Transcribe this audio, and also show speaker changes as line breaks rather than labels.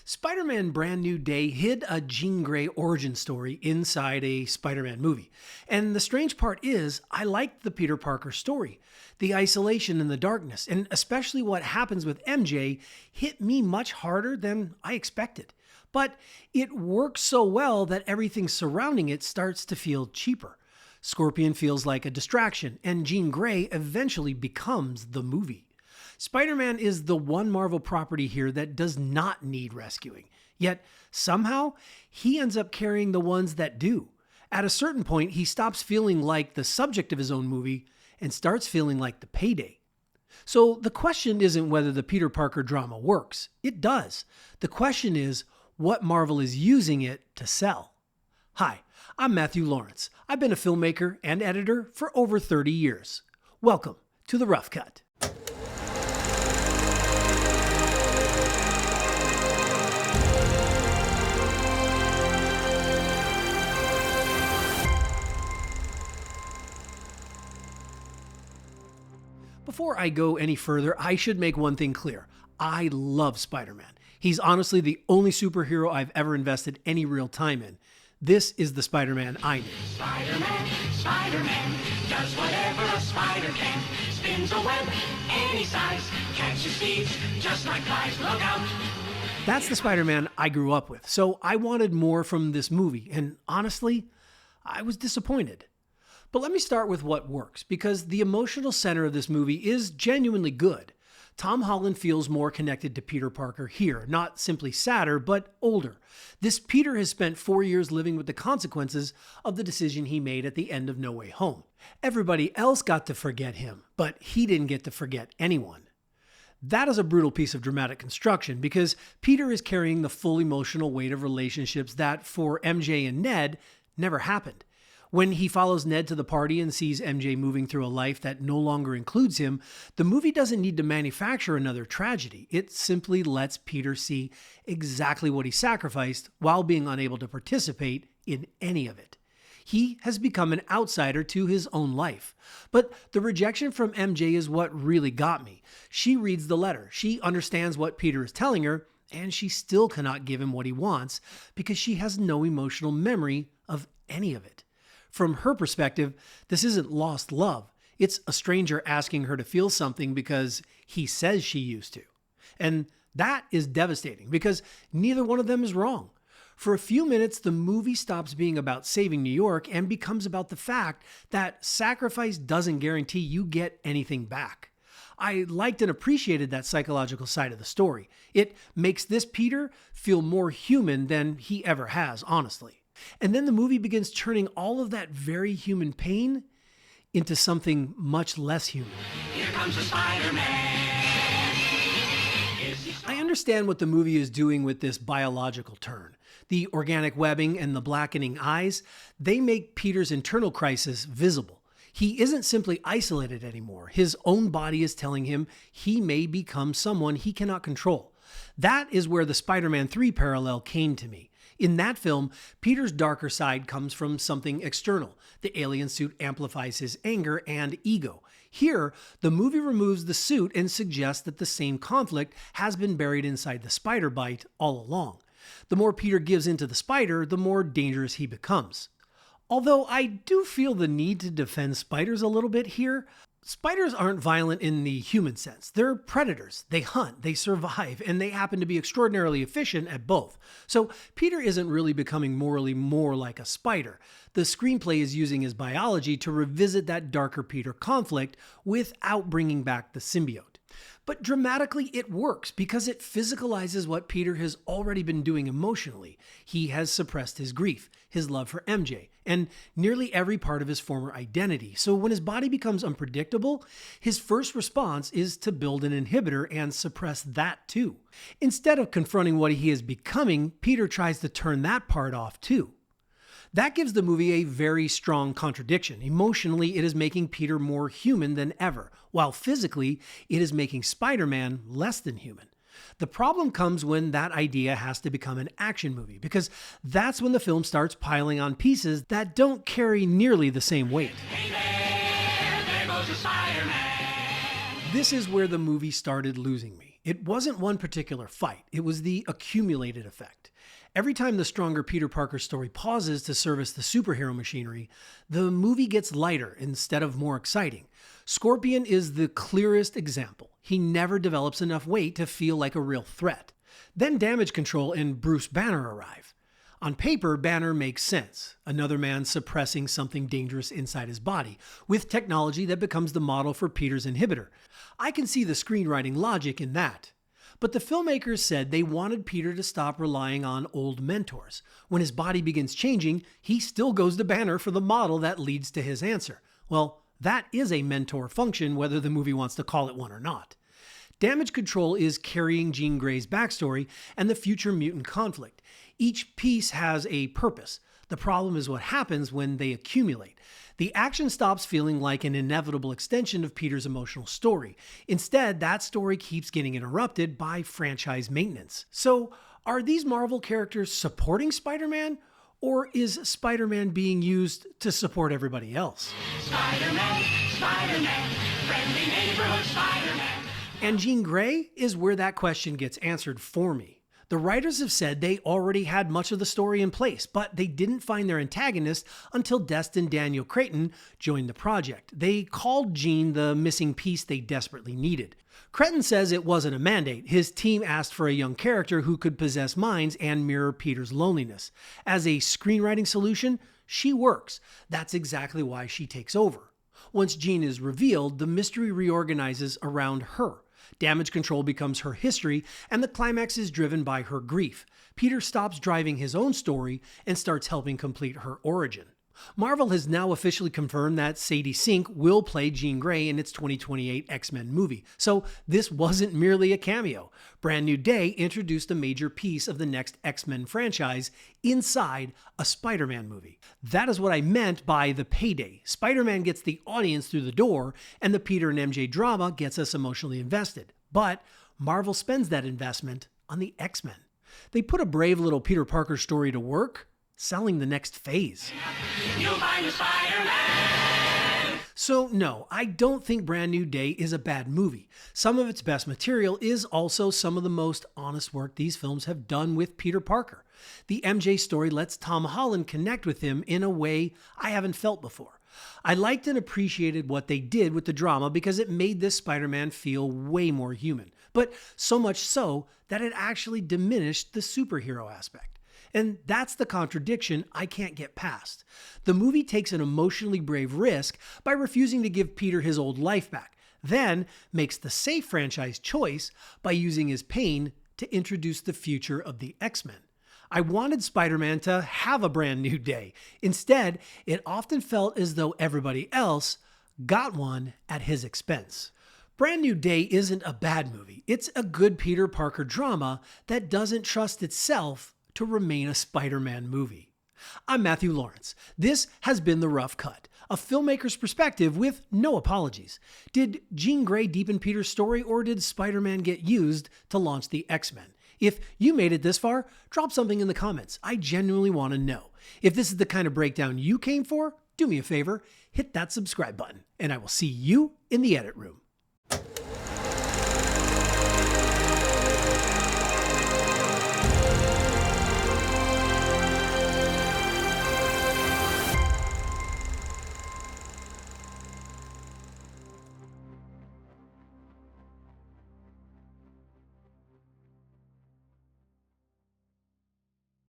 Spider-Man Brand New Day hid a Jean Grey origin story inside a Spider-Man movie. And the strange part is, I liked the Peter Parker story. The isolation and the darkness, and especially what happens with MJ, hit me much harder than I expected. But it works so well that everything surrounding it starts to feel cheaper. Scorpion feels like a distraction, and Jean Grey eventually becomes the movie. Spider-Man is the one Marvel property here that does not need rescuing. Yet, somehow, he ends up carrying the ones that do. At a certain point, he stops feeling like the subject of his own movie and starts feeling like the payday. So the question isn't whether the Peter Parker drama works. It does. The question is what Marvel is using it to sell. Hi, I'm Matthew Lawrence. I've been a filmmaker and editor for over 30 years. Welcome to The Rough Cut. Before I go any further, I should make one thing clear. I love Spider-Man. He's honestly the only superhero I've ever invested any real time in. This is the Spider-Man I knew. Spider-Man does whatever a spider can. Spins a web any size, catches thieves just like flies. Look out! That's the Spider-Man I grew up with, so I wanted more from this movie, and honestly, I was disappointed. But let me start with what works, because the emotional center of this movie is genuinely good. Tom Holland feels more connected to Peter Parker here, not simply sadder, but older. This Peter has spent 4 years living with the consequences of the decision he made at the end of No Way Home. Everybody else got to forget him, but he didn't get to forget anyone. That is a brutal piece of dramatic construction because Peter is carrying the full emotional weight of relationships that, for MJ and Ned, never happened. When he follows Ned to the party and sees MJ moving through a life that no longer includes him, the movie doesn't need to manufacture another tragedy. It simply lets Peter see exactly what he sacrificed while being unable to participate in any of it. He has become an outsider to his own life. But the rejection from MJ is what really got me. She reads the letter. She understands what Peter is telling her, and she still cannot give him what he wants because she has no emotional memory of any of it. From her perspective, this isn't lost love. It's a stranger asking her to feel something because he says she used to. And that is devastating because neither one of them is wrong. For a few minutes, the movie stops being about saving New York and becomes about the fact that sacrifice doesn't guarantee you get anything back. I liked and appreciated that psychological side of the story. It makes this Peter feel more human than he ever has, honestly. And then the movie begins turning all of that very human pain into something much less human. Here comes the Spider-Man. I understand what the movie is doing with this biological turn. The organic webbing and the blackening eyes, they make Peter's internal crisis visible. He isn't simply isolated anymore. His own body is telling him he may become someone he cannot control. That is where the Spider-Man 3 parallel came to me. In that film, Peter's darker side comes from something external. The alien suit amplifies his anger and ego. Here, the movie removes the suit and suggests that the same conflict has been buried inside the spider bite all along. The more Peter gives into the spider, the more dangerous he becomes. Although I do feel the need to defend spiders a little bit here. Spiders aren't violent in the human sense. They're predators. They hunt, they survive, and they happen to be extraordinarily efficient at both. So Peter isn't really becoming morally more like a spider. The screenplay is using his biology to revisit that darker Peter conflict without bringing back the symbiote. But dramatically, it works because it physicalizes what Peter has already been doing emotionally. He has suppressed his grief, his love for MJ, and nearly every part of his former identity. So when his body becomes unpredictable, his first response is to build an inhibitor and suppress that too. Instead of confronting what he is becoming, Peter tries to turn that part off too. That gives the movie a very strong contradiction. Emotionally, it is making Peter more human than ever, while physically, it is making Spider-Man less than human. The problem comes when that idea has to become an action movie, because that's when the film starts piling on pieces that don't carry nearly the same weight. Hey there goes the Spider-Man. This is where the movie started losing me. It wasn't one particular fight, it was the accumulated effect. Every time the stronger Peter Parker story pauses to service the superhero machinery, the movie gets lighter instead of more exciting. Scorpion is the clearest example. He never develops enough weight to feel like a real threat. Then Damage Control and Bruce Banner arrive. On paper, Banner makes sense. Another man suppressing something dangerous inside his body, with technology that becomes the model for Peter's inhibitor. I can see the screenwriting logic in that. But the filmmakers said they wanted Peter to stop relying on old mentors. When his body begins changing, he still goes to Banner for the model that leads to his answer. Well, that is a mentor function, whether the movie wants to call it one or not. Damage Control is carrying Jean Grey's backstory and the future mutant conflict. Each piece has a purpose. The problem is what happens when they accumulate. The action stops feeling like an inevitable extension of Peter's emotional story. Instead, that story keeps getting interrupted by franchise maintenance. So, are these Marvel characters supporting Spider-Man? Or is Spider-Man being used to support everybody else?
Spider-Man, Spider-Man, friendly neighborhood Spider-Man.
And Jean Grey is where that question gets answered for me. The writers have said they already had much of the story in place, but they didn't find their antagonist until Destin Daniel Cretton joined the project. They called Jean the missing piece they desperately needed. Cretton says it wasn't a mandate. His team asked for a young character who could possess minds and mirror Peter's loneliness. As a screenwriting solution, she works. That's exactly why she takes over. Once Jean is revealed, the mystery reorganizes around her. Damage Control becomes her history, and the climax is driven by her grief. Peter stops driving his own story and starts helping complete her origin. Marvel has now officially confirmed that Sadie Sink will play Jean Grey in its 2028 X-Men movie, so this wasn't merely a cameo. Brand New Day introduced a major piece of the next X-Men franchise inside a Spider-Man movie. That is what I meant by the payday. Spider-Man gets the audience through the door, and the Peter and MJ drama gets us emotionally invested. But Marvel spends that investment on the X-Men. They put a brave little Peter Parker story to work, selling the next phase.
You'll find a Spider-Man.
So no, I don't think Brand New Day is a bad movie. Some of its best material is also some of the most honest work these films have done with Peter Parker. The MJ story lets Tom Holland connect with him in a way I haven't felt before. I liked and appreciated what they did with the drama because it made this Spider-Man feel way more human, but so much so that it actually diminished the superhero aspect. And that's the contradiction I can't get past. The movie takes an emotionally brave risk by refusing to give Peter his old life back, then makes the safe franchise choice by using his pain to introduce the future of the X-Men. I wanted Spider-Man to have a brand new day. Instead, it often felt as though everybody else got one at his expense. Brand New Day isn't a bad movie. It's a good Peter Parker drama that doesn't trust itself to remain a Spider-Man movie. I'm Matthew Lawrence. This has been The Rough Cut, a filmmaker's perspective with no apologies. Did Jean Grey deepen Peter's story, or did Spider-Man get used to launch the X-Men? If you made it this far, drop something in the comments. I genuinely want to know. If this is the kind of breakdown you came for, do me a favor, hit that subscribe button, and I will see you in the edit room.